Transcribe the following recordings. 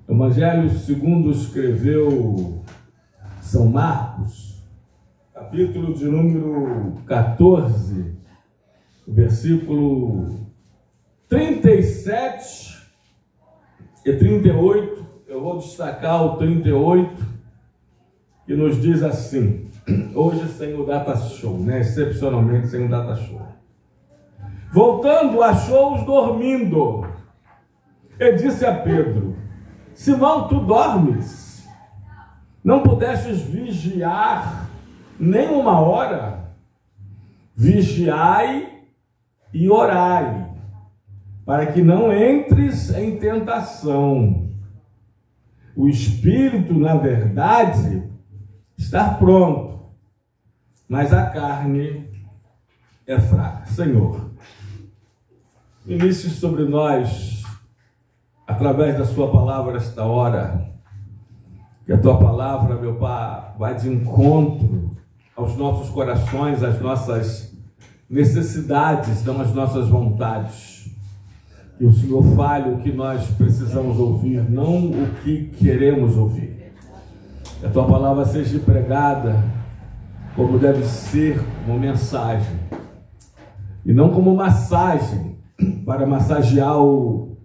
Evangelho segundo escreveu São Marcos, capítulo de número 14, versículo 37 e 38. Eu vou destacar o 38, que nos diz assim, hoje sem o data show, né? Excepcionalmente sem o data show. Voltando, achou-os dormindo, e disse a Pedro: Simão, tu dormes? Não pudestes vigiar nem uma hora? Vigiai e orai, para que não entres em tentação. O espírito, na verdade, está pronto, mas a carne é fraca. Senhor, inicie sobre nós, através da sua palavra esta hora, que a tua palavra, meu Pai, vai de encontro aos nossos corações, às nossas necessidades, não às nossas vontades. Que o Senhor fale o que nós precisamos ouvir, não o que queremos ouvir. Que a tua palavra seja pregada como deve ser, como mensagem, e não como massagem, para massagear o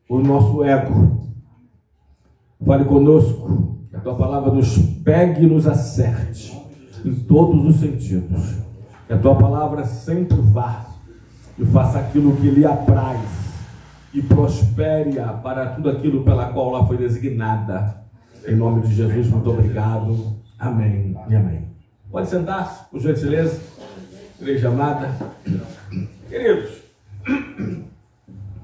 nosso ego. Fale conosco, que a tua palavra nos pegue e nos acerte em todos os sentidos. Que a tua palavra sempre vá e faça aquilo que lhe apraz e prospere-a para tudo aquilo pela qual ela foi designada. Em nome de Jesus, muito obrigado. Amém e amém. Pode sentar-se, por gentileza, igreja amada. Queridos,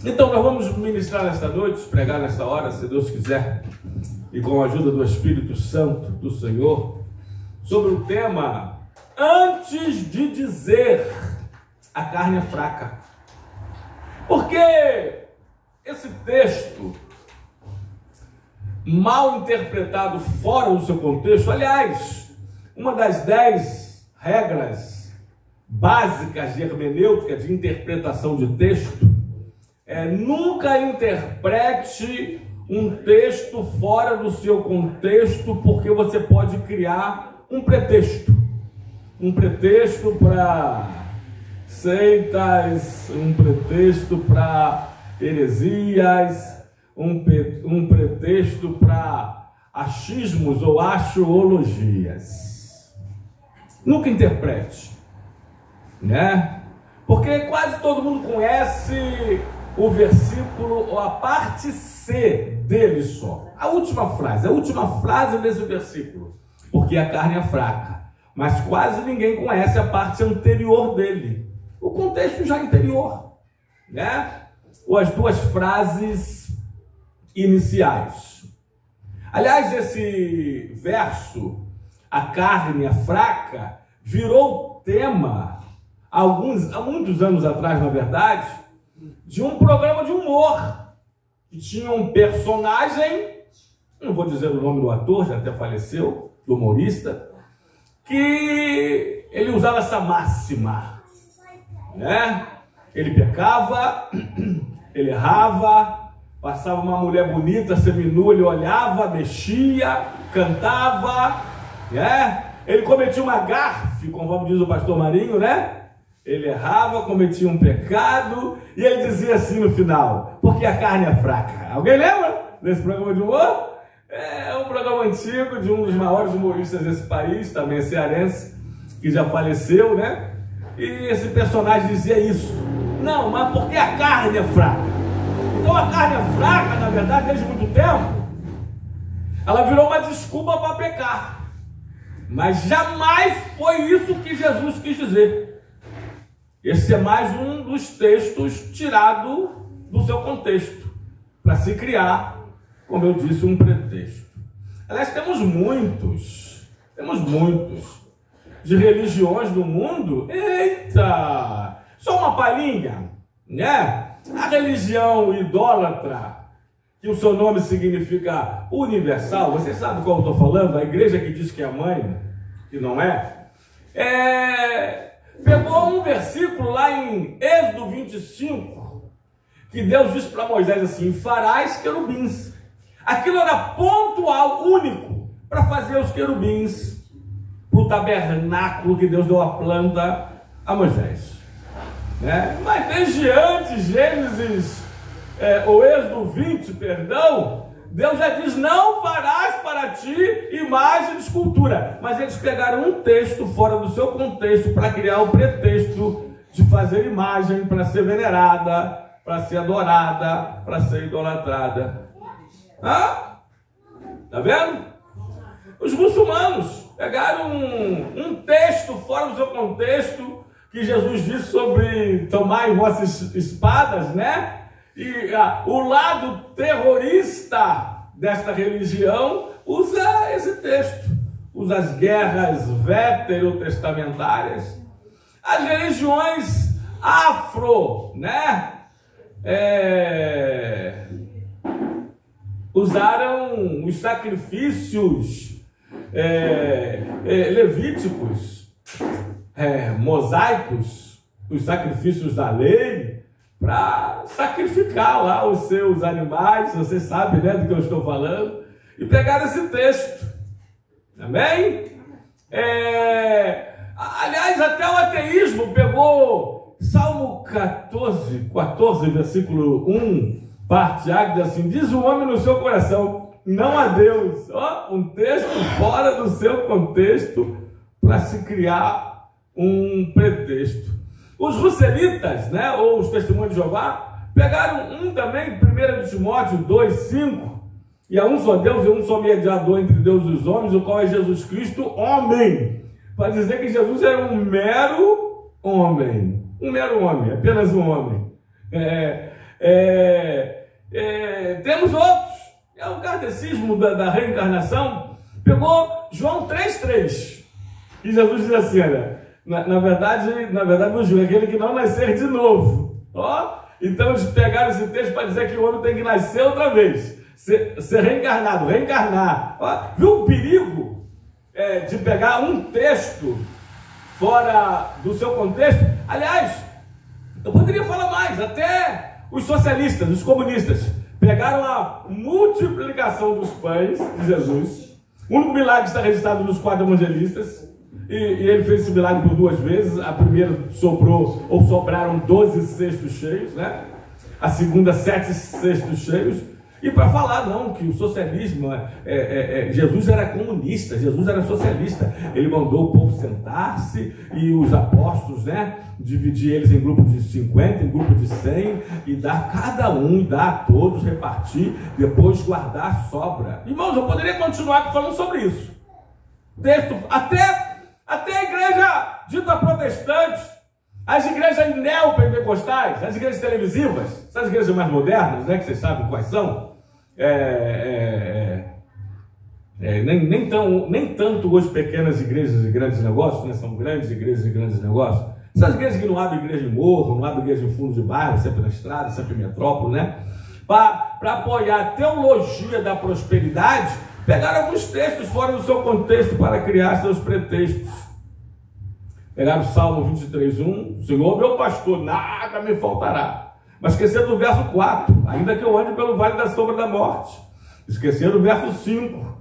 então nós vamos ministrar nesta noite, pregar nesta hora, se Deus quiser, e com a ajuda do Espírito Santo do Senhor, sobre o tema: antes de dizer, a carne é fraca. Porque esse texto, mal interpretado fora do seu contexto, aliás, uma das 10 regras básicas de hermenêutica, de interpretação de texto, nunca interprete um texto fora do seu contexto, porque você pode criar um pretexto para seitas, um pretexto para heresias, um pretexto para achismos ou axiologias. Nunca interprete, né? Porque quase todo mundo conhece o versículo, ou a parte C dele só. A última frase desse versículo. Porque a carne é fraca. Mas quase ninguém conhece a parte anterior dele. O contexto já anterior, né? Ou as duas frases iniciais. Aliás, esse verso, a carne é fraca, virou tema, há muitos anos atrás, na verdade, de um programa de humor, que tinha um personagem, não vou dizer o nome do ator, já até faleceu, do humorista, que ele usava essa máxima, né? Ele pecava, ele errava, passava uma mulher bonita, seminua, ele olhava, mexia, cantava, né? Ele cometia uma gafe, conforme diz o pastor Marinho, né? Ele errava, cometia um pecado, e ele dizia assim no final: porque a carne é fraca. Alguém lembra desse programa de humor? É um programa antigo de um dos maiores humoristas desse país, também cearense, que já faleceu, né? E esse personagem dizia isso. Não, mas porque a carne é fraca. Então a carne é fraca, na verdade, desde muito tempo, ela virou uma desculpa para pecar. Mas jamais foi isso que Jesus quis dizer. Esse é mais um dos textos tirado do seu contexto, para se criar, como eu disse, um pretexto. Aliás, temos muitos de religiões no mundo. Eita! Só uma palhinha, né? A religião idólatra, que o seu nome significa universal, você sabe qual eu estou falando? A igreja que diz que é mãe, que não é, pegou um versículo lá em Êxodo 25, que Deus disse para Moisés assim: farás querubins. Aquilo era pontual, único, para fazer os querubins, para o tabernáculo que Deus deu a planta a Moisés. Né? Mas desde antes, Gênesis, ou Êxodo 20, perdão, Deus já diz: não farás para ti imagem de escultura. Mas eles pegaram um texto fora do seu contexto para criar o pretexto de fazer imagem para ser venerada, para ser adorada, para ser idolatrada. Tá vendo? Os muçulmanos pegaram um texto fora do seu contexto, que Jesus disse sobre tomar em vossas espadas, né? E o lado terrorista desta religião usa esse texto, usa as guerras veterotestamentárias, as religiões afro, né? Usaram os sacrifícios levíticos, mosaicos, os sacrifícios da lei, para sacrificar lá os seus animais. Você sabe, né, do que eu estou falando, e pegaram esse texto. Amém? Aliás, até o ateísmo pegou Salmo 14, versículo 1, parte A, que diz assim: diz o homem no seu coração, não há Deus. Um texto fora do seu contexto para se criar um pretexto. Os russelitas, né, ou os testemunhos de Jeová, pegaram também, 1 Timóteo 2, 5, e há um só Deus e um só mediador entre Deus e os homens, o qual é Jesus Cristo, homem, para dizer que Jesus era um mero homem, apenas um homem. Temos outros. O kardecismo da reencarnação pegou João 3,3, e Jesus diz assim: olha, na verdade, vos digo, aquele que não nascer de novo. Então eles pegaram esse texto para dizer que o homem tem que nascer outra vez, ser reencarnado, reencarnar. Viu o perigo de pegar um texto fora do seu contexto? Aliás, eu poderia falar mais, até os socialistas, os comunistas, pegaram a multiplicação dos pães de Jesus. O único milagre está registrado nos 4 evangelistas. E ele fez esse milagre por 2 vezes. A primeira sobraram 12 cestos cheios, né? A segunda, 7 cestos cheios. E para falar, não, que o socialismo, Jesus era comunista, Jesus era socialista. Ele mandou o povo sentar-se e os apóstolos, né, dividir eles em grupos de 50, em grupos de 100, e dar cada um, e dar a todos, repartir, depois guardar a sobra. Irmãos, eu poderia continuar falando sobre isso. Texto, até a igreja dita protestante, as igrejas neopentecostais, as igrejas televisivas, essas igrejas mais modernas, né, que vocês sabem quais são, nem tanto hoje pequenas igrejas e grandes negócios, né, são grandes igrejas e grandes negócios. Essas igrejas que não abrem igreja em morro, não abrem igreja em fundo de bairro, sempre na estrada, sempre em metrópole, né, para apoiar a teologia da prosperidade, pegaram alguns textos fora do seu contexto para criar seus pretextos. Pegaram o Salmo 23:1, Senhor meu pastor, nada me faltará. Mas esqueceram do verso 4, ainda que eu ande pelo vale da sombra da morte. Esqueceram do verso 5,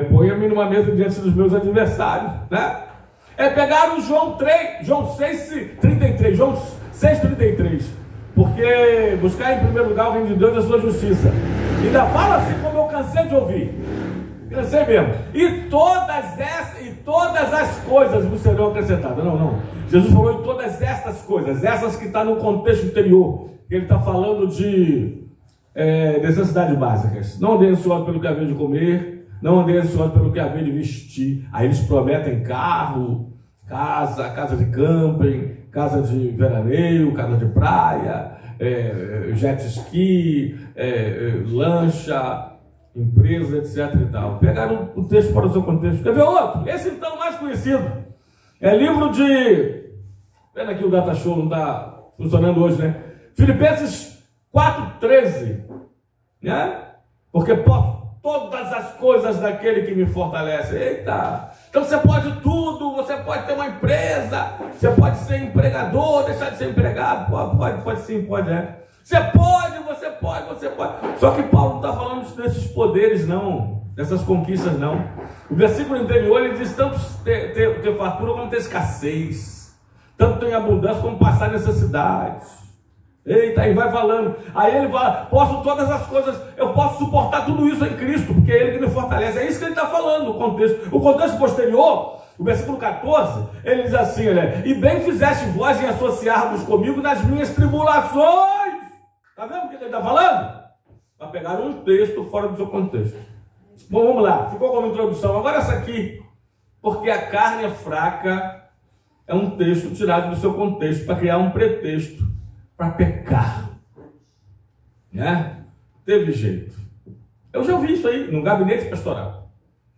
ponha-me numa mesa diante dos meus adversários, né? Pegaram João 6,33, porque buscar em primeiro lugar o reino de Deus e a sua justiça. Ainda fala assim como eu cansei de ouvir. Cansei mesmo. E todas as coisas vos serão acrescentadas. Não. Jesus falou em todas estas coisas, essas que estão no contexto anterior. Ele está falando de necessidades básicas. Não andei ansioso pelo que havia de comer, não andei ansioso pelo que havia de vestir. Aí eles prometem carro, casa de camping, casa de veraneio, casa de praia, jet ski, lancha, empresa, etc e tal. Pegaram o texto fora do seu contexto. Quer ver outro? Esse então mais conhecido. Livro de... Pena que o Data Show não está funcionando hoje, né? Filipenses 4,13. Né? Porque posso todas as coisas daquele que me fortalece. Eita! Então você pode tudo, você pode ter uma empresa, você pode ser empregador, deixar de ser empregado, pode sim, pode. Você pode pode, você pode. Só que Paulo não está falando desses poderes, não, dessas conquistas, não. O versículo anterior, ele diz tanto ter fartura como ter escassez, tanto ter abundância como passar necessidades. Eita, aí vai falando. Aí ele fala, posso todas as coisas, eu posso suportar tudo isso em Cristo, porque é Ele que me fortalece. É isso que ele está falando, o contexto. O contexto posterior, o versículo 14, ele diz assim, né? E bem fizeste vós em associar-vos comigo nas minhas tribulações. Está vendo o que ele está falando? Para pegar um texto fora do seu contexto. Bom, vamos lá, ficou como introdução. Agora essa aqui, porque a carne é fraca, é um texto tirado do seu contexto para criar um pretexto para pecar, né? Teve jeito. Eu já ouvi isso aí no gabinete pastoral,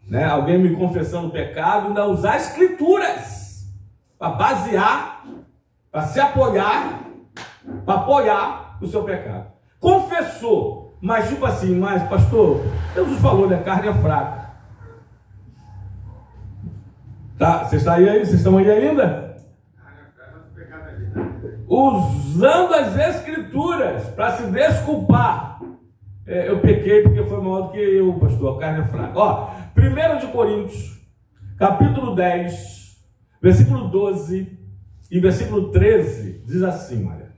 né? Alguém me confessando o pecado e ainda usar escrituras para basear, para se apoiar, para apoiar o seu pecado. Confessou, mas tipo assim, mas pastor, Deus nos falou, né? A carne é fraca. Tá? Vocês estão aí ainda? Usando as escrituras para se desculpar. Eu pequei porque foi maior do que eu, pastor, a carne é fraca. Ó, 1 de Coríntios, capítulo 10, versículo 12 e versículo 13, diz assim, olha.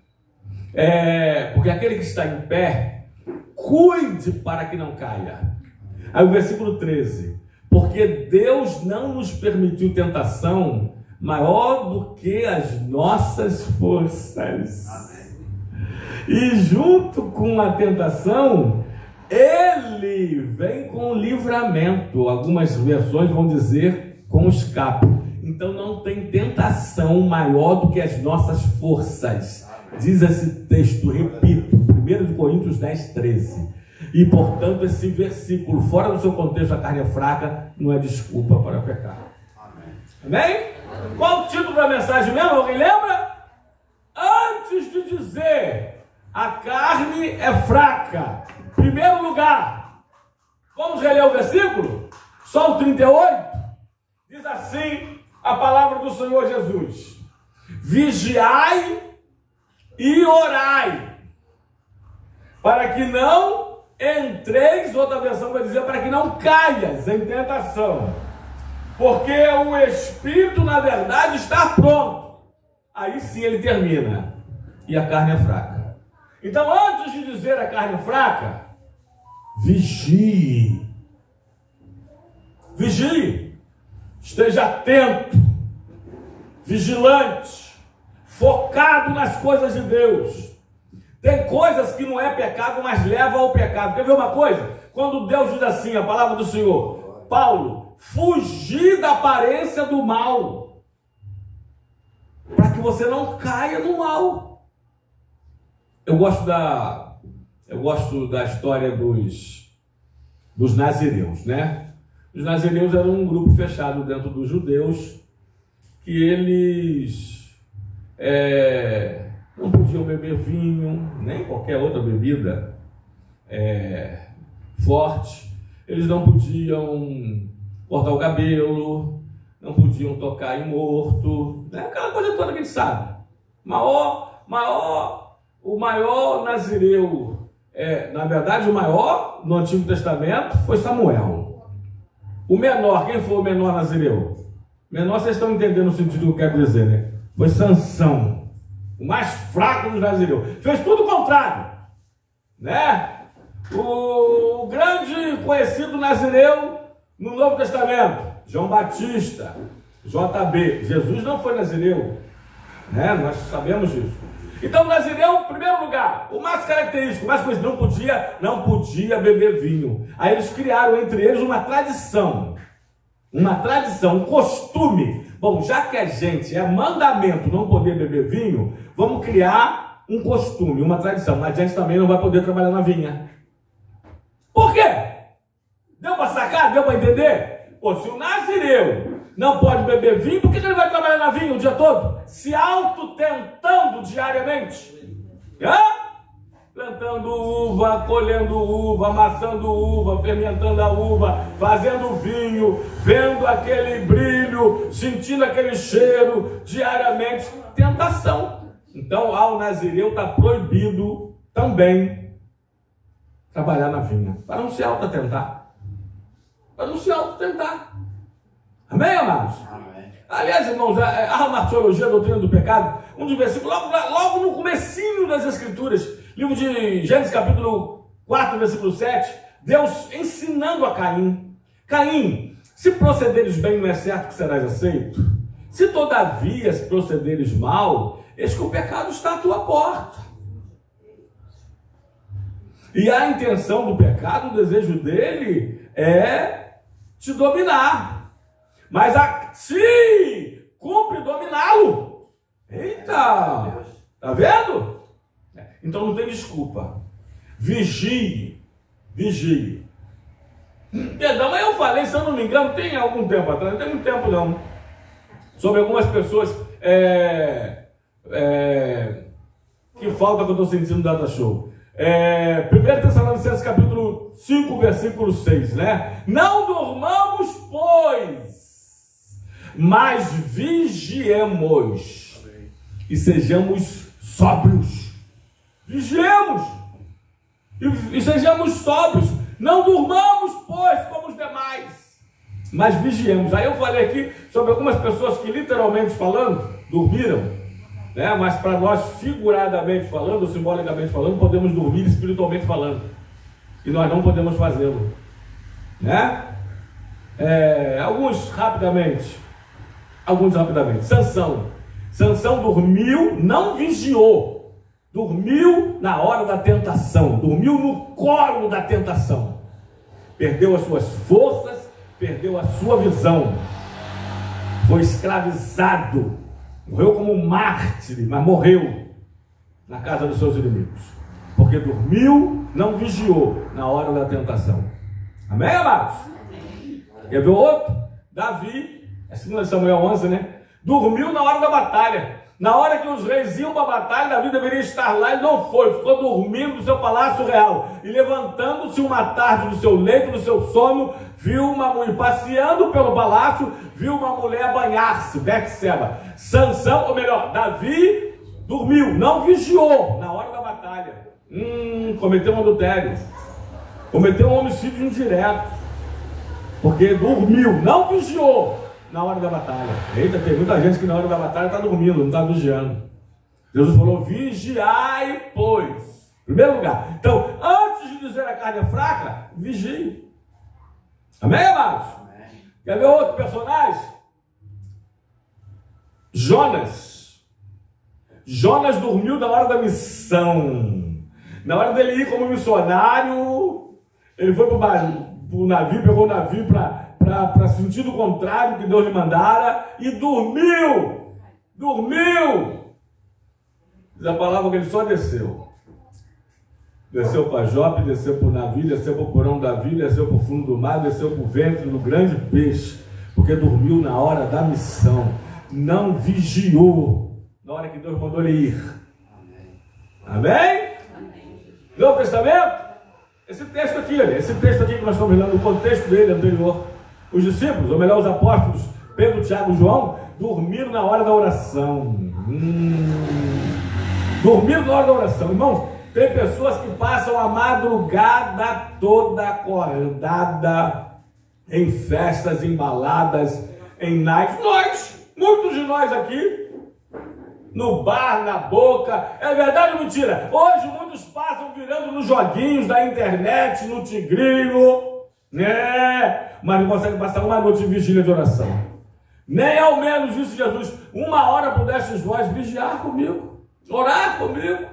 Porque aquele que está em pé, cuide para que não caia. Aí o versículo 13, porque Deus não nos permitiu tentação maior do que as nossas forças. Amém. E junto com a tentação, Ele vem com livramento. Algumas versões vão dizer com escape. Então não tem tentação maior do que as nossas forças. Amém. Diz esse texto, repito, 1 de Coríntios 10, 13. E portanto esse versículo, fora do seu contexto, a carne é fraca, não é desculpa para pecar. Amém? Qual o título da mensagem mesmo? Alguém lembra? Antes de dizer a carne é fraca, primeiro lugar, vamos reler o versículo? Só o 38? Diz assim a palavra do Senhor Jesus: vigiai e orai, para que não entreis, outra versão vai dizer, para que não caias em tentação. Porque o espírito, na verdade, está pronto. Aí sim ele termina. E a carne é fraca. Então, antes de dizer a carne é fraca, vigie. Vigie. Esteja atento, vigilante, focado nas coisas de Deus. Tem coisas que não é pecado, mas levam ao pecado. Quer ver uma coisa? Quando Deus diz assim, a palavra do Senhor, Paulo, fugir da aparência do mal, para que você não caia no mal. Eu gosto da história dos nazireus, né? Os nazireus eram um grupo fechado dentro dos judeus, que eles não podiam beber vinho, nem qualquer outra bebida forte. Eles não podiam cortar o cabelo, não podiam tocar em morto, né? Aquela coisa toda que a gente sabe. O maior nazireu, na verdade o maior no Antigo Testamento foi Samuel. O menor, quem foi o menor nazireu? Menor, vocês estão entendendo o sentido que eu quero dizer, né? Foi Sansão, o mais fraco dos nazireus. Fez tudo o contrário, né? O grande conhecido nazireu no Novo Testamento, João Batista, JB. Jesus não foi nazireu, né? Nós sabemos disso. Então, o nazireu, em primeiro lugar, o mais característico, o mais conhecido, não podia beber vinho. Aí eles criaram entre eles uma tradição, um costume. Bom, já que a gente é mandamento não poder beber vinho, vamos criar um costume, uma tradição. Mas a gente também não vai poder trabalhar na vinha. Por quê? Deu para sacar? Deu para entender? Pô, se o nazireu não pode beber vinho, por que ele vai trabalhar na vinha o dia todo? Se auto-tentando diariamente. Plantando uva, colhendo uva, amassando uva, fermentando a uva, fazendo vinho, vendo aquele brilho, sentindo aquele cheiro diariamente. Tentação. Então, ao nazireu está proibido também trabalhar na vinha, para não se auto-tentar. Para não se auto-tentar. Amém, amados? Amém. Aliás, irmãos, a martiologia, a doutrina do pecado, um dos versículos, logo no comecinho das Escrituras, livro de Gênesis, capítulo 4, versículo 7, Deus ensinando a Caim: Caim, se procederes bem, não é certo que serás aceito? Se todavia se procederes mal, eis que o pecado está à tua porta. E a intenção do pecado, o desejo dele é te dominar. Mas se cumpre dominá-lo. Eita! Tá vendo? Então não tem desculpa. Vigie. Vigie. Perdão, mas eu falei, se eu não me engano, tem algum tempo atrás, não tem muito tempo não, sobre algumas pessoas que falta que eu estou sentindo no Data Show. 1 Tessalonicenses capítulo 5, versículo 6, né? Não dormamos, pois, mas vigiemos e sejamos sóbrios. Vigiemos e sejamos sóbrios. Não durmamos, pois, como os demais, mas vigiemos. Aí eu falei aqui sobre algumas pessoas que, literalmente falando, dormiram, né? Mas para nós, figuradamente falando, ou simbolicamente falando, podemos dormir espiritualmente falando, e nós não podemos fazê-lo, né? Alguns rapidamente. Sansão dormiu, não vigiou. Dormiu na hora da tentação, dormiu no colo da tentação, perdeu as suas forças, perdeu a sua visão, foi escravizado, morreu como um mártir, mas morreu na casa dos seus inimigos, porque dormiu, não vigiou na hora da tentação. Amém, amados? Quer ver outro? Davi, é 2 Samuel 11, né? Dormiu na hora da batalha. Na hora que os reis iam para a batalha, Davi deveria estar lá, ele não foi, ficou dormindo no seu palácio real. E levantando-se uma tarde do seu leito, do seu sono, viu uma mulher, passeando pelo palácio, viu uma mulher banhar-se, Betseba. Sansão, ou melhor, Davi dormiu, não vigiou na hora da batalha. Cometeu um adultério, cometeu um homicídio indireto, porque dormiu, não vigiou na hora da batalha. Eita, tem muita gente que na hora da batalha está dormindo, não está vigiando. Jesus falou: vigiai, pois. Em primeiro lugar. Então, antes de dizer a carne é fraca, vigie. Amém, amados? Amém. Quer ver outro personagem? Jonas. Jonas dormiu na hora da missão. Na hora dele ir como missionário, ele foi para o navio, pegou o navio para sentido contrário que Deus lhe mandara e dormiu. Diz a palavra que ele só desceu. Desceu para Jope, desceu para o navio, desceu para o porão do navio, desceu para o fundo do mar, desceu para o ventre do grande peixe, porque dormiu na hora da missão, não vigiou na hora que Deus mandou ele ir. Amém? Novo Testamento? Esse texto aqui que nós estamos lendo, o contexto dele anterior. Os discípulos, ou melhor, os apóstolos, Pedro, Tiago e João, dormiram na hora da oração. Dormiram na hora da oração. Irmãos, tem pessoas que passam a madrugada toda acordada em festas, em baladas, em nights. Muitos de nós aqui, no bar, na boca. É verdade ou mentira? Hoje muitos passam virando nos joguinhos da internet, no tigrinho, né? Mas não consegue passar uma noite de vigília de oração. Nem ao menos, disse Jesus, 1 hora pudestes vós vigiar comigo, orar comigo.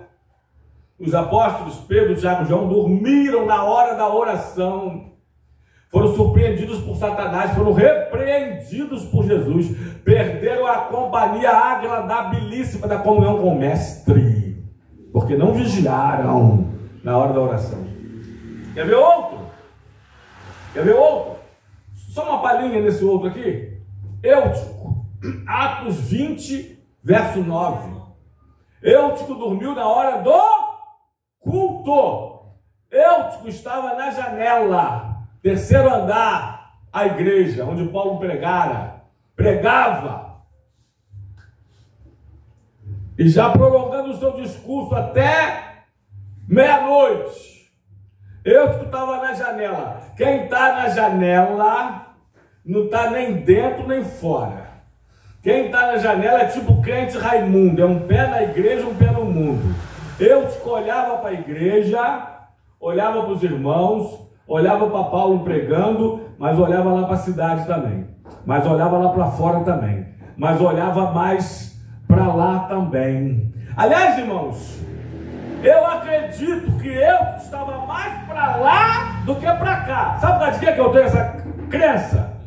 Os apóstolos Pedro, Tiago e João dormiram na hora da oração. Foram surpreendidos por Satanás, foram repreendidos por Jesus, perderam a companhia agradabilíssima da comunhão com o Mestre, porque não vigiaram na hora da oração. Quer ver outro? Só uma palhinha nesse outro aqui. Eutico, Atos 20, verso 9. Eutico dormiu na hora do culto. Eutico estava na janela, terceiro andar, a igreja onde Paulo pregava, e já prolongando o seu discurso até meia-noite. Eu que estava na janela. Quem está na janela não está nem dentro nem fora. Quem está na janela é tipo crente Raimundo, é um pé na igreja, um pé no mundo. Eu olhava para a igreja, olhava para os irmãos, olhava para Paulo pregando, mas olhava lá para a cidade também. Mas olhava lá para fora também. Mas olhava mais para lá também. Aliás, irmãos, eu acredito que eu estava mais para lá do que para cá. Sabe por que eu tenho essa crença?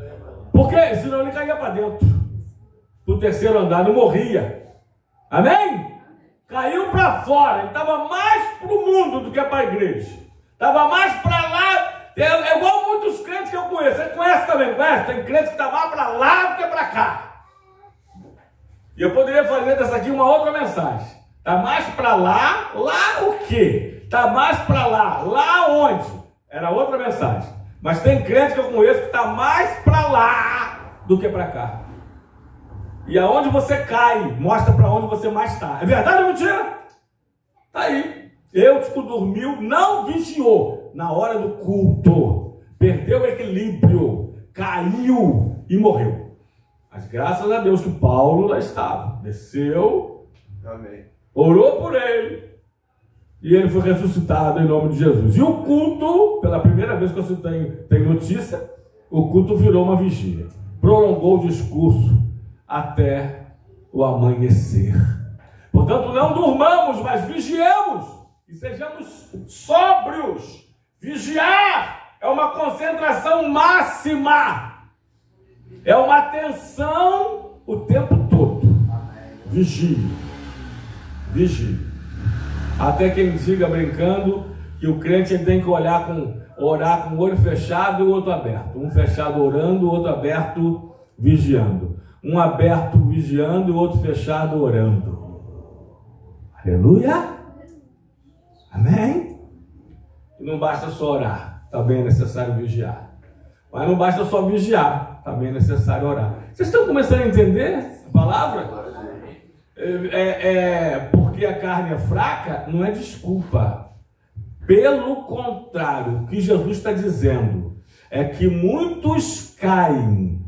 Porque senão ele caía para dentro, do terceiro andar, não morria. Amém? Caiu para fora. Ele estava mais para o mundo do que para a igreja. Estava mais para lá. É igual muitos crentes que eu conheço. Você conhece também, conhece? Tem crentes que estão mais para lá do que para cá. E eu poderia fazer dessa aqui uma outra mensagem. Está mais para lá, lá o quê? Está mais para lá, lá onde? Era outra mensagem. Mas tem crente que eu conheço que está mais para lá do que para cá. E aonde você cai, mostra para onde você mais está. É verdade ou mentira? Está aí. Eutico dormiu, não vigiou na hora do culto. Perdeu o equilíbrio, caiu e morreu. Mas graças a Deus que Paulo lá estava. Desceu. Amém. Orou por ele e ele foi ressuscitado em nome de Jesus. E o culto, pela primeira vez que você tem notícia, o culto virou uma vigília. Prolongou o discurso até o amanhecer. Portanto, não durmamos, mas vigiemos e sejamos sóbrios. Vigiar é uma concentração máxima, é uma atenção o tempo todo. Vigie. Vigie. Até quem diga brincando que o crente tem que orar com o olho fechado e o outro aberto. Um fechado orando, o outro aberto vigiando. Um aberto vigiando e o outro fechado orando. Aleluia! Amém? E não basta só orar, também é necessário vigiar. Mas não basta só vigiar, também é necessário orar. Vocês estão começando a entender a palavra? Porque a carne é fraca, não é desculpa. Pelo contrário, o que Jesus está dizendo é que muitos caem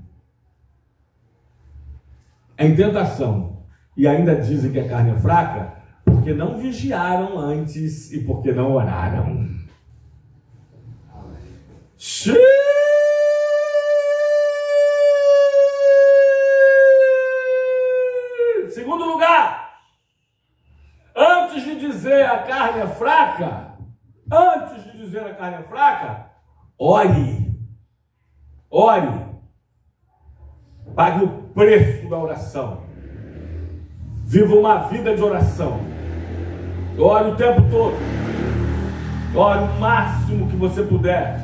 em tentação e ainda dizem que a carne é fraca porque não vigiaram antes e porque não oraram. Segundo lugar, antes de dizer a carne é fraca, ore. Pague o preço da oração. Viva uma vida de oração. Ore o tempo todo. Ore o máximo que você puder.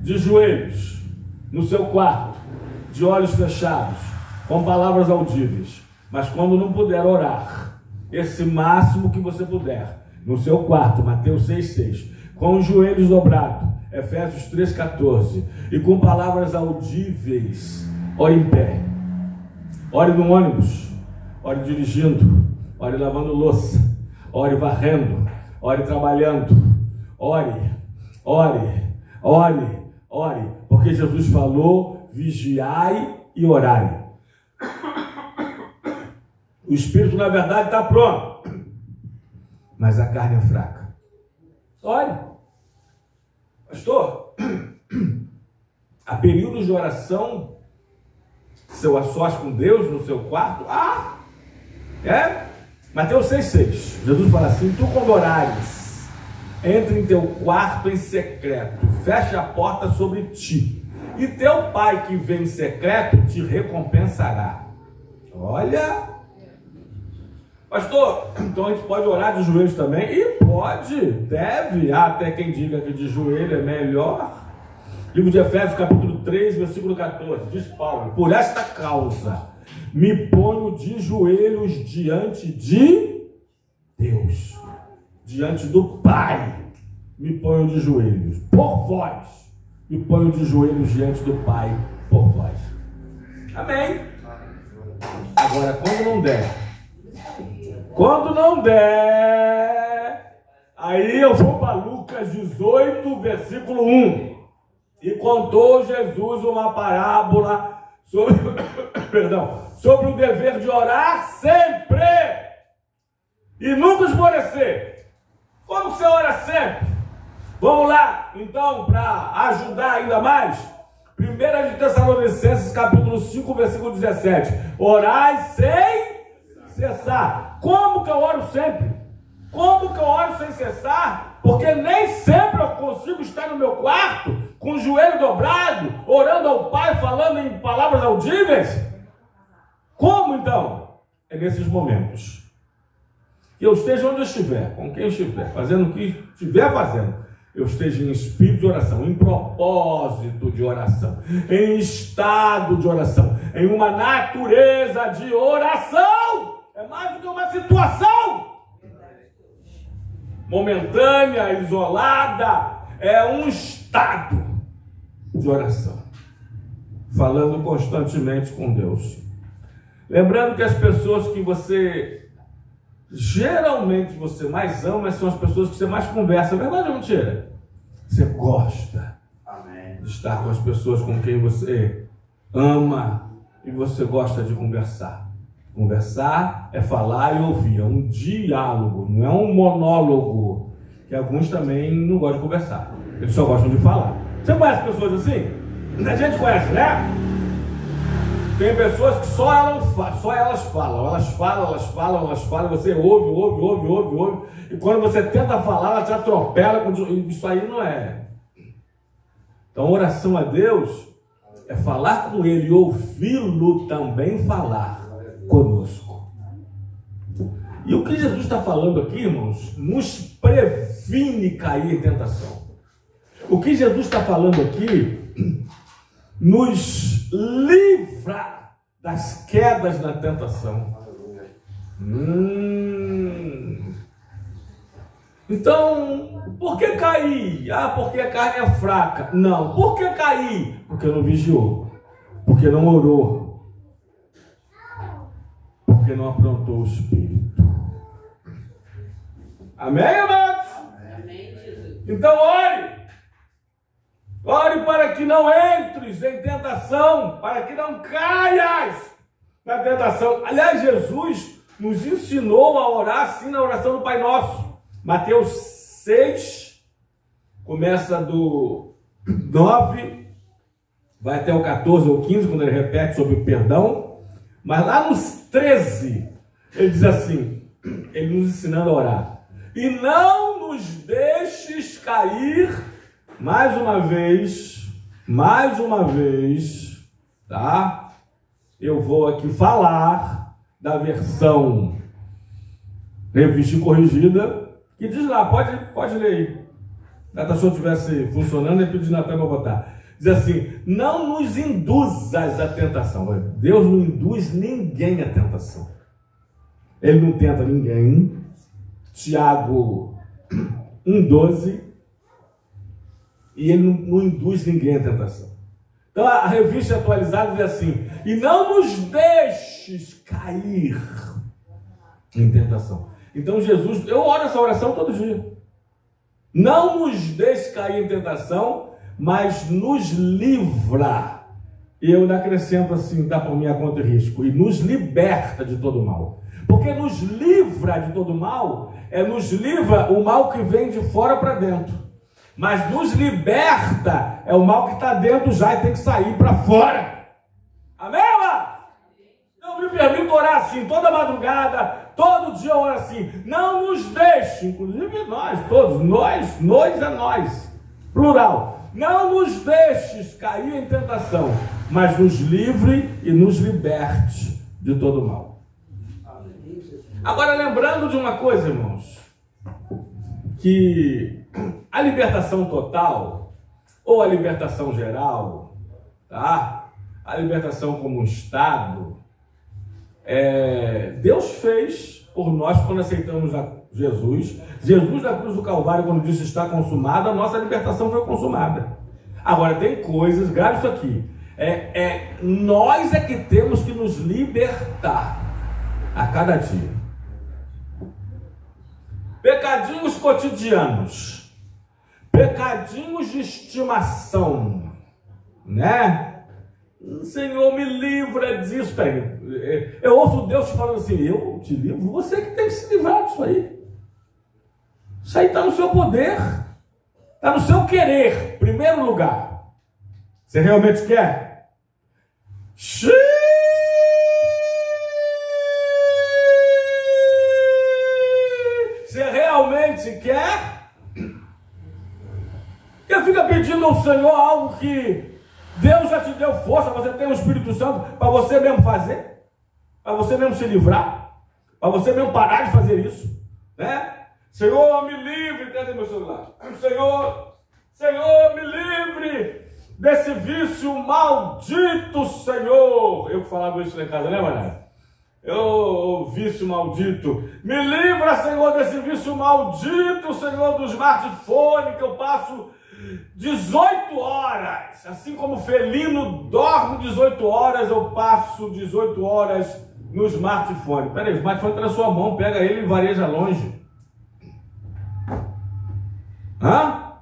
De joelhos, no seu quarto, de olhos fechados, com palavras audíveis. Mas quando não puder orar, esse máximo que você puder, no seu quarto, Mateus 6,6, com os joelhos dobrados, Efésios 3,14, e com palavras audíveis, ore em pé, ore no ônibus, ore dirigindo, ore lavando louça, ore varrendo, ore trabalhando, ore, porque Jesus falou, vigiai e orai. O espírito, na verdade, está pronto, mas a carne é fraca. Ore. Pastor, há períodos de oração, seu a sós com Deus no seu quarto? Mateus 6,6. Jesus fala assim: tu quando orares, entre em teu quarto em secreto, fecha a porta sobre ti, e teu pai que vem em secreto te recompensará. Olha, pastor, então a gente pode orar de joelhos também? E pode, deve. Há até quem diga que de joelho é melhor. Livro de Efésios, capítulo 3, versículo 14, diz Paulo: por esta causa me ponho de joelhos diante de Deus, diante do Pai, me ponho de joelhos por vós, me ponho de joelhos diante do Pai por vós. Amém? Agora, quando não der, aí eu vou para Lucas Lucas 18, versículo 1. E contou Jesus uma parábola sobre, sobre o dever de orar sempre e nunca esmorecer. Como você ora sempre? Vamos lá, então, para ajudar ainda mais. 1 de Tessalonicenses, capítulo 5, versículo 17. Orai sem cessar. Como que eu oro sempre? Como que eu oro sem cessar? Porque nem sempre eu consigo estar no meu quarto, com o joelho dobrado, orando ao Pai, falando em palavras audíveis. Como então? É nesses momentos. Que eu esteja onde eu estiver, com quem eu estiver, fazendo o que estiver fazendo. Eu esteja em espírito de oração, em propósito de oração, em estado de oração, em uma natureza de oração. É mais do que uma situação momentânea, isolada. É um estado de oração, falando constantemente com Deus. Lembrando que as pessoas que geralmente você mais ama são as pessoas que você mais conversa. É verdade ou mentira? Você gosta de estar com as pessoas com quem você ama e você gosta de conversar. Conversar é falar e ouvir, é um diálogo, não é um monólogo, que alguns também não gostam de conversar, eles só gostam de falar. Você conhece pessoas assim? A gente conhece, né? Tem pessoas que só elas falam, você ouve, e quando você tenta falar, ela te atropela, isso aí não é. Então, oração a Deus é falar com Ele e ouvi-lo também falar conosco. E o que Jesus está falando aqui, irmãos, nos previne cair em tentação. O que Jesus está falando aqui nos livra das quedas na tentação. Então, por que cair? Porque a carne é fraca. Não. Por que cair? Porque não vigiou, porque não orou, porque não aprontou o espírito. Amém, amados? Amém, Jesus. Então ore. Ore para que não entres em tentação, para que não caias na tentação. Aliás, Jesus nos ensinou a orar assim na oração do Pai Nosso. Mateus 6, começa do 9, vai até o 14 ou 15, quando ele repete sobre o perdão. Mas lá nos 13, ele diz assim, ele nos ensinando a orar. E não nos deixes cair, mais uma vez, tá? Eu vou aqui falar da versão revista e corrigida, que diz lá, pode ler aí. Se eu estivesse funcionando, eu pedi Natan para botar. Diz assim, não nos induzas à tentação. Deus não induz ninguém à tentação. Ele não tenta ninguém. Tiago 1,12. E ele não induz ninguém à tentação. Então a revista atualizada diz assim, e não nos deixes cair em tentação. Então Jesus, eu oro essa oração todo dia. Não nos deixe cair em tentação, mas nos livra. E eu ainda acrescento assim, tá por minha conta e risco, e nos liberta de todo mal. Porque nos livra de todo mal, nos livra o mal que vem de fora para dentro. Mas nos liberta é o mal que está dentro já e tem que sair para fora. Amém, mano? Eu me permito orar assim, toda madrugada, todo dia eu oro assim. Não nos deixe, inclusive nós todos, nós é nós, plural. Não nos deixes cair em tentação, mas nos livre e nos liberte de todo mal. Agora, lembrando de uma coisa, irmãos, que a libertação total, ou a libertação geral, tá? A libertação como um estado, Deus fez por nós quando aceitamos a Jesus. Jesus na cruz do Calvário, quando disse está consumado, a nossa libertação foi consumada. Agora tem coisas, grave isso aqui, nós que temos que nos libertar a cada dia. Pecadinhos cotidianos. pecadinhos de estimação, né? Senhor, me livra disso. Peraí, eu ouço Deus te falando assim, eu te livro, você que tem que se livrar disso aí. Isso aí está no seu poder, está no seu querer, em primeiro lugar. Você realmente quer? Você realmente quer? Porque fica pedindo ao Senhor algo que Deus já te deu força, você tem o Espírito Santo para você mesmo fazer, para você mesmo se livrar, para você mesmo parar de fazer isso, né? Senhor, me livre, cadê meu celular? Senhor, me livre desse vício maldito, Senhor. Eu que falava isso lá em casa, né, Mané? Vício maldito. Me livra, Senhor, desse vício maldito, Senhor, do smartphone, que eu passo 18 horas. Assim como o felino dorme 18 horas, eu passo 18 horas no smartphone. Peraí, o smartphone está na sua mão, pega ele e vareja longe. Hã?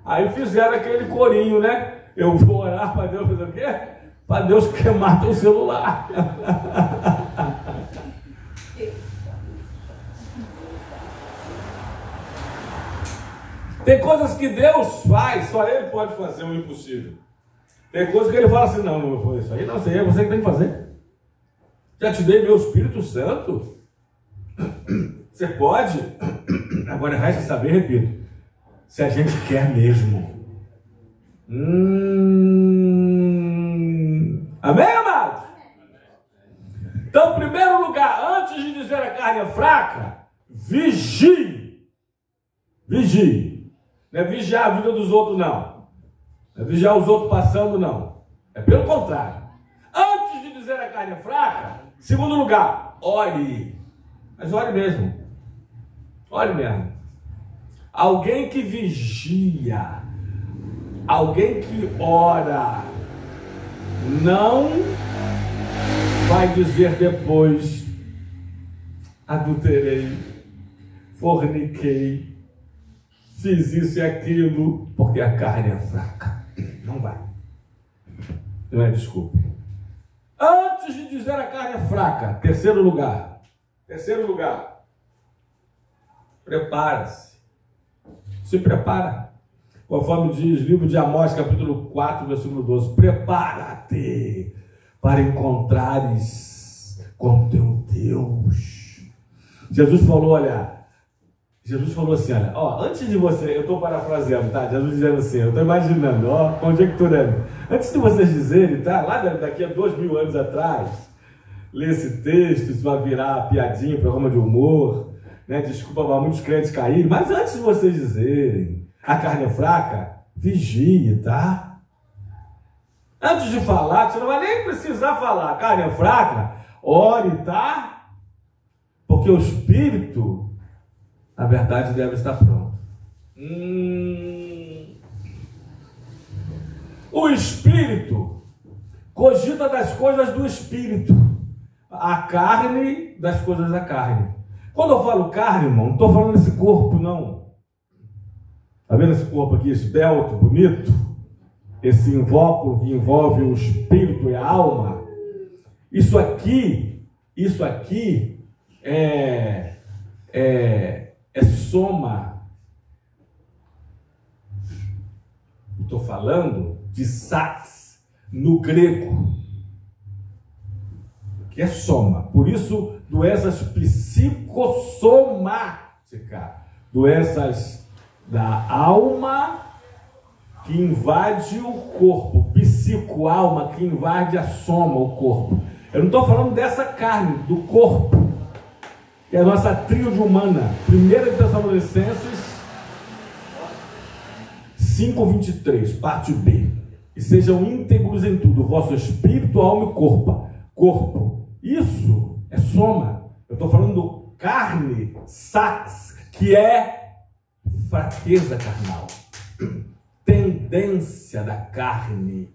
Aí fizeram aquele corinho, né? Eu vou orar para Deus fazer o quê? Para Deus queimar teu celular. Tem coisas que Deus faz, só Ele pode fazer o impossível. Tem coisas que Ele fala assim, não vou fazer isso aí, não sei, é você que tem que fazer. Já te dei meu Espírito Santo. Você pode. Agora resta saber, repito, se a gente quer mesmo. Amém, amados? Então, em primeiro lugar, antes de dizer a carne é fraca, vigie. Vigie. Não é vigiar a vida dos outros, não. Não é vigiar os outros passando, não. É pelo contrário. Antes de dizer a carne é fraca, segundo lugar, ore. Mas ore mesmo. Ore mesmo. Alguém que vigia, alguém que ora, não vai dizer depois, adulterei, forniquei, fiz isso e aquilo, porque a carne é fraca. Não vai. Não é desculpa. Antes de dizer a carne é fraca, terceiro lugar, prepara-se. Se prepara. Conforme diz o livro de Amós, capítulo 4, versículo 12. Prepara-te para encontrares com teu Deus. Jesus falou assim, olha, antes de você, eu estou parafraseando, tá? Jesus dizendo assim, eu estou imaginando, conjecturando. Antes de vocês dizerem, tá? Lá daqui a 2000 anos atrás, ler esse texto, isso vai virar piadinha, programa de humor, né? Desculpa, muitos crentes caírem, mas antes de vocês dizerem, a carne é fraca, vigie, tá? Antes de falar, você não vai nem precisar falar, a carne é fraca, ore, tá? Porque o Espírito, a verdade deve estar pronta. O Espírito cogita das coisas do Espírito, a carne das coisas da carne. Quando eu falo carne, irmão, não estou falando desse corpo, não. Está vendo esse corpo aqui, esbelto, bonito? Esse invólucro que envolve o espírito e a alma? Isso aqui é soma. Estou falando de sax no grego, que é soma. Por isso, doenças psicossomáticas, doenças da alma que invade o corpo, psico-alma que invade a soma, o corpo. Eu não estou falando dessa carne, do corpo, que é a nossa tríade humana. 1 Tessalonicenses 5:23, parte B. E sejam íntegros em tudo, o vosso espírito, alma e corpo. Isso é soma. Eu estou falando carne, sax, que é fraqueza carnal, tendência da carne,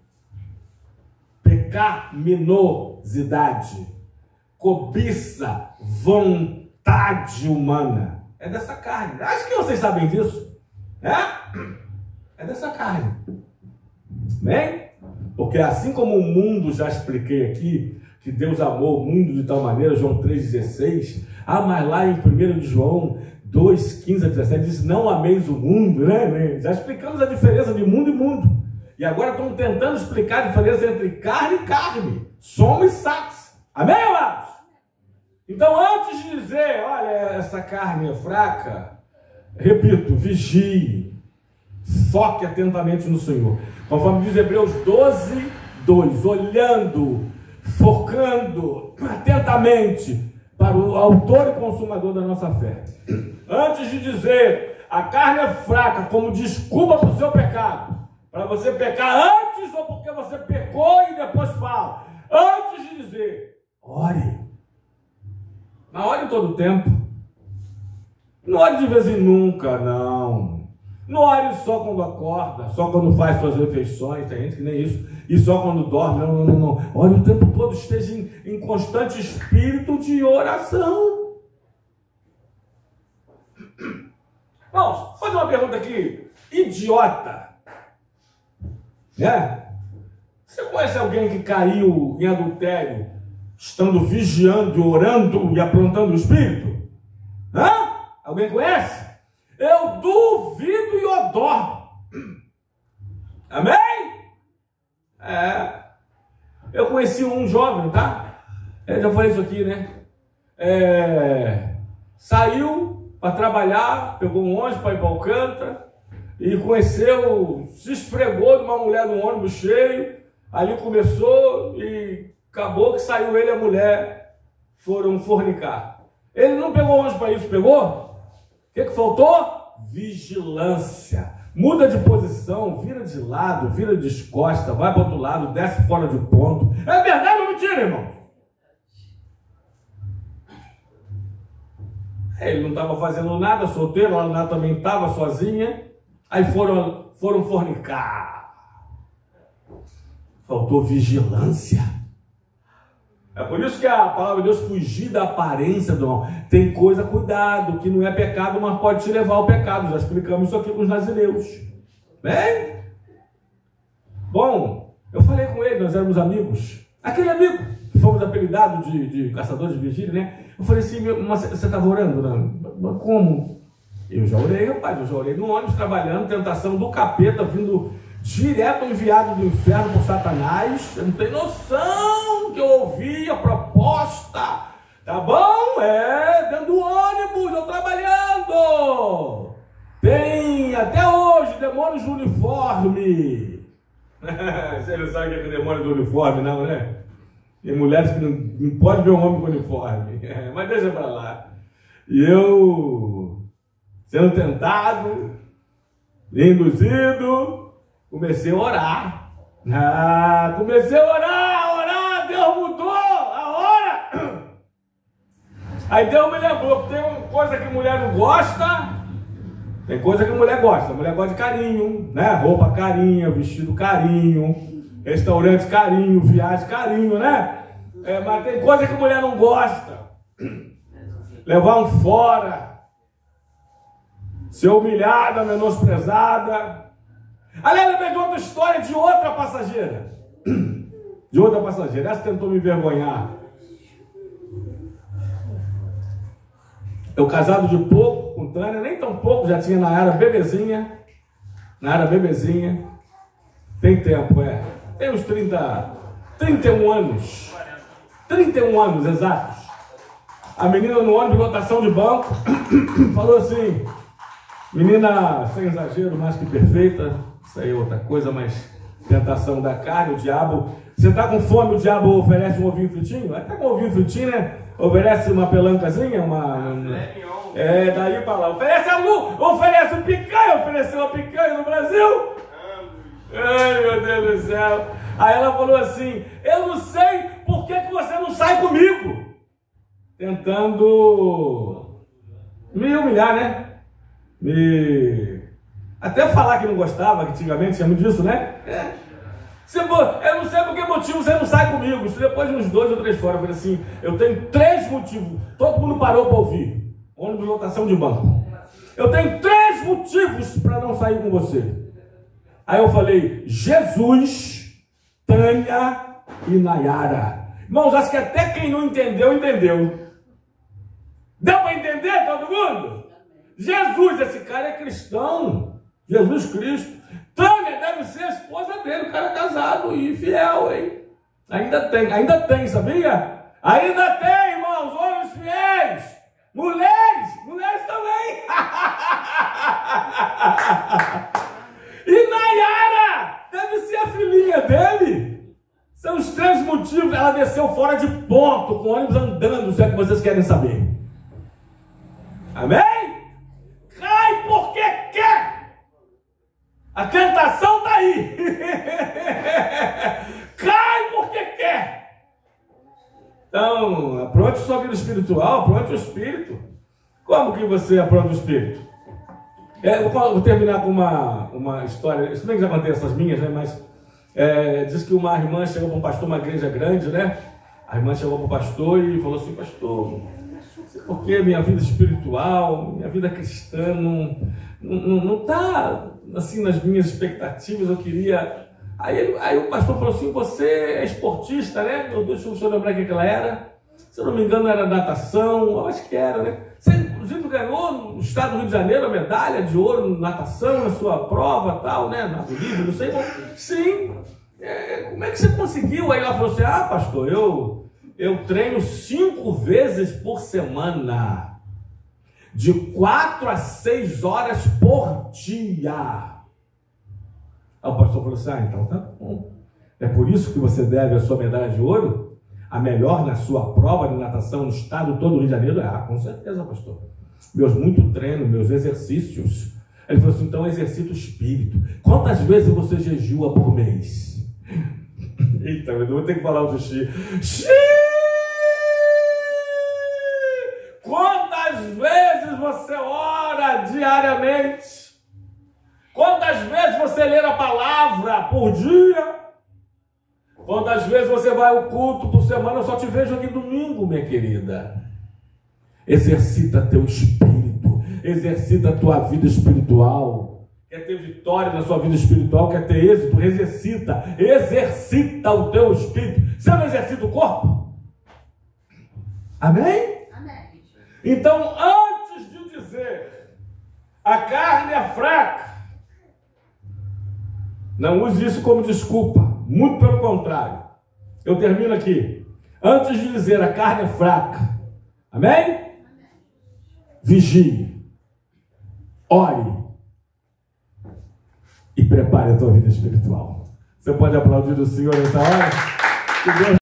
pecaminosidade, cobiça, vontade humana. É dessa carne. Acho que vocês sabem disso, né? É dessa carne. Amém? Porque assim como o mundo, já expliquei aqui, que Deus amou o mundo de tal maneira, João 3,16, mas lá em 1 de João 2, 15 a 17, diz, não ameis o mundo, né? Já explicamos a diferença de mundo e mundo. E agora estamos tentando explicar a diferença entre carne e carne. Somos sax. Amém, amados? Então, antes de dizer, olha, essa carne é fraca, repito, vigie, foque atentamente no Senhor. Conforme diz Hebreus 12, 2, olhando, focando atentamente para o autor e consumador da nossa fé. Antes de dizer, a carne é fraca como desculpa para o seu pecado, para você pecar antes ou porque você pecou e depois fala. Antes de dizer, ore. Mas ore todo o tempo. Não ore de vez em nunca, não. Não ore só quando acorda, só quando faz suas refeições, tem gente que nem isso. E só quando dorme, não. Ore o tempo todo, esteja em constante espírito de oração. Vamos, vou fazer uma pergunta aqui, idiota. Né? Você conhece alguém que caiu em adultério, estando vigiando, orando e aprontando o espírito? Hã? Alguém conhece? Eu duvido e odoro. Amém? Eu conheci um jovem, tá? Eu já falei isso aqui, né? Saiu para trabalhar, pegou um ônibus para ir para Alcântara e conheceu, se esfregou de uma mulher no ônibus cheio. Ali começou e acabou que saiu ele e a mulher, foram fornicar. Ele não pegou ônibus para isso, pegou? O que faltou? Vigilância. Muda de posição, vira de lado, vira de costas, vai para o outro lado, desce fora de ponto. É verdade ou mentira, irmão? Ele não estava fazendo nada, solteiro, ela também estava sozinha. Aí foram fornicar. Faltou vigilância. É por isso que a palavra de Deus, fugir da aparência do mal. Tem coisa, cuidado, que não é pecado, mas pode te levar ao pecado. Já explicamos isso aqui com os nazireus. Bem? Bom, eu falei com ele, nós éramos amigos. Aquele amigo que fomos apelidados de caçadores de vigília, né? Eu falei assim, mas você estava orando? Não? Como? Eu já orei, rapaz, eu já orei no ônibus trabalhando, tentação do capeta vindo direto enviado do inferno por Satanás. Eu não tenho noção que eu ouvi a proposta. Tá bom? Dentro do ônibus, eu trabalhando. Tem até hoje demônios de uniforme. Você não sabe o que é demônio do uniforme, não, né? Tem mulheres que não podem ver um homem com uniforme. Mas deixa pra lá. E eu, sendo tentado, induzido, comecei a orar. Comecei a orar, Deus mudou a hora. Aí Deus me lembrou que tem uma coisa que mulher não gosta. Tem coisa que mulher gosta. Mulher gosta de carinho, né? Roupa carinho, vestido carinho, restaurante carinho, viagem carinho, né? Mas tem coisa que mulher não gosta. Levar um fora, ser humilhada, menosprezada. Aliás, lembrei de outra história de outra passageira. Essa tentou me envergonhar. Eu casado de pouco com Tânia, nem tão pouco, já tinha era bebezinha. Tem tempo, Tem uns 31 anos. 31 anos exatos. A menina no ônibus, lotação de banco, falou assim, menina sem exagero, mais que perfeita, isso aí é outra coisa, mas tentação da carne, o diabo, você está com fome, o diabo oferece um ovinho fritinho? Até com um ovinho fritinho, né? Oferece uma pelancazinha, daí para lá, oferece um picanha, ofereceu uma picanha no Brasil. Ai, meu Deus do céu. Aí ela falou assim, eu não sei por que você não sai comigo. Tentando me humilhar, né? Até falar que não gostava, que antigamente tinha muito disso, né? Eu não sei por que motivo você não sai comigo. Isso depois de uns 2 ou 3 fora, eu falei assim, eu tenho 3 motivos. Todo mundo parou para ouvir. Ônibus de lotação de banco. Eu tenho 3 3 motivos para não sair com você. Aí eu falei, Jesus, Tânia e Nayara. Irmãos, acho que até quem não entendeu, entendeu. Deu para entender todo mundo? Jesus, esse cara é cristão. Jesus Cristo. Tânia deve ser a esposa dele, o cara é casado e fiel, hein? Ainda tem, sabia? Ainda tem, irmãos, homens fiéis. Mulheres também. E Nayara deve ser a filhinha dele. São os 3 motivos. Ela desceu fora de ponto, com o ônibus andando, se é que vocês querem saber. Amém? Cai porque quer. A tentação está aí. Cai porque quer. Então, apronte sua vida espiritual, apronte o espírito. Como que você apronta o espírito? Eu vou terminar com uma história. Isso bem que já contei essas minhas, né? Mas diz que uma irmã chegou para um pastor, uma igreja grande, né? A irmã chegou para o pastor e falou assim: pastor, porque minha vida espiritual, minha vida cristã não está assim nas minhas expectativas. Eu queria. Aí o pastor falou assim: você é esportista, né? Deixa eu lembrar o que ela era. Se eu não me engano, era natação, eu acho que era, né? Você, inclusive, ganhou no estado do Rio de Janeiro a medalha de ouro em natação, na sua prova, tal, né? Nado livre, não sei. Sim. Como é que você conseguiu? Aí ela falou assim: ah, pastor, eu treino 5 vezes por semana, de 4 a 6 horas por dia. Aí o pastor falou assim: ah, então tá bom. É por isso que você deve a sua medalha de ouro? A melhor na sua prova de natação no estado todo do Rio de Janeiro? Ah, com certeza, pastor. Muito treino, meus exercícios. Ele falou assim: então exercita o espírito. Quantas vezes você jejua por mês? Eita, eu vou ter que falar o xixi. Quantas vezes você ora diariamente? Quantas vezes você lê a palavra por dia? Quantas vezes você vai ao culto por semana? Eu só te vejo aqui domingo, minha querida. Exercita teu espírito, exercita a tua vida espiritual. Quer ter vitória na sua vida espiritual, quer ter êxito? Exercita o teu espírito. Você não exercita o corpo? Amém? Amém. Então, antes de dizer a carne é fraca, não use isso como desculpa. Muito pelo contrário. Eu termino aqui. Antes de dizer a carne é fraca, amém? Vigie, ore e prepare a tua vida espiritual. Você pode aplaudir o Senhor nessa hora? Que Deus